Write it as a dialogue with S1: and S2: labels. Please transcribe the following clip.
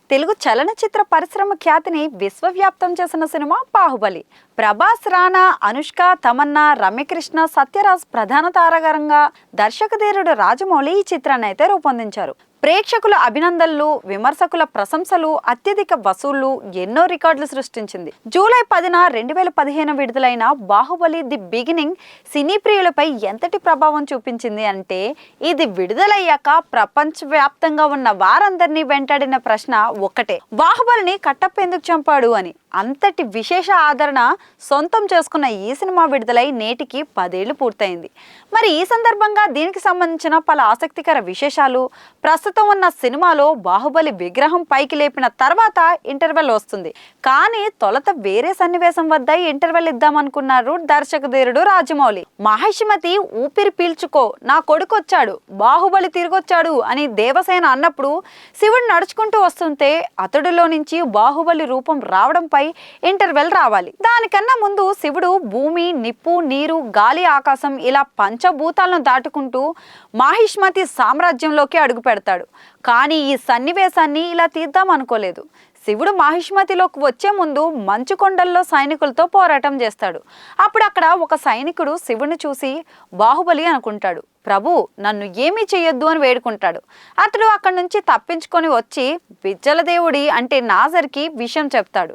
S1: తెలుగు చలనచిత్ర పరిశ్రమ ఖ్యాతిని విశ్వవ్యాప్తం చేసిన సినిమా బాహుబలి. ప్రభాస్, రానా, అనుష్క, తమన్నా, రమ్యకృష్ణ, సత్యరాజ్ ప్రధాన తారాగరంగా దర్శకధీరుడు రాజమౌళి ఈ చిత్రాన్ని అయితే రూపొందించారు. ప్రేక్షకుల అభినందనలు, విమర్శకుల ప్రశంసలు, అత్యధిక వసూళ్లు, ఎన్నో రికార్డులు సృష్టించింది. జూలై 10, 2015 విడుదలైన బాహుబలి ది బిగినింగ్ సినీ ప్రియులపై ఎంతటి ప్రభావం చూపించింది అంటే, ఇది విడుదలయ్యాక ప్రపంచవ్యాప్తంగా ఉన్న వారందరినీ వెంటాడిన ప్రశ్న ఒక్కటే: బాహుబలిని కట్టప్ప ఎందుకు చంపాడు అని. అంతటి విశేష ఆదరణ సొంతం చేసుకున్న ఈ సినిమా విడుదలై నేటికి 10 ఏళ్లు పూర్తయింది. మరి ఈ సందర్భంగా దీనికి సంబంధించిన పలు ఆసక్తికర విశేషాలు, ప్రస్తుతం ఉన్న సినిమాలో బాహుబలి విగ్రహం పైకి లేపిన తర్వాత ఇంటర్వెల్ వస్తుంది. కానీ తొలత వేరే సన్నివేశం వద్ద ఇంటర్వెల్ ఇద్దామనుకున్నారు దర్శకధీరుడు రాజమౌళి. మహిషమతి ఊపిరి పీల్చుకో, నా కొడుకు వచ్చాడు, బాహుబలి తిరిగొచ్చాడు అని దేవసేన అన్నప్పుడు శివుడు నడుచుకుంటూ వస్తుంటే అతడిలో నుంచి బాహుబలి రూపం రావడంపై ఇంటర్వెల్ రావాలి. దానికన్నా ముందు శివుడు భూమి, నిప్పు, నీరు, గాలి, ఆకాశం ఇలా పంచభూతాలను దాటుకుంటూ మహిష్మతి సామ్రాజ్యంలోకి అడుగు పెడతాడు. కానీ ఈ సన్నివేశాన్ని ఇలా తీద్దాం అనుకోలేదు. శివుడు మహిష్మతిలోకి వచ్చే ముందు మంచు కొండల్లో సైనికులతో పోరాటం చేస్తాడు. అప్పుడు అక్కడ ఒక సైనికుడు శివుని చూసి బాహుబలి అనుకుంటాడు. ప్రభు, నన్ను ఏమీ చెయ్యొద్దు అని వేడుకుంటాడు. అతడు అక్కడి నుంచి తప్పించుకొని వచ్చి విజ్జల దేవుడి అంటే నాజర్కి విషయం చెప్తాడు.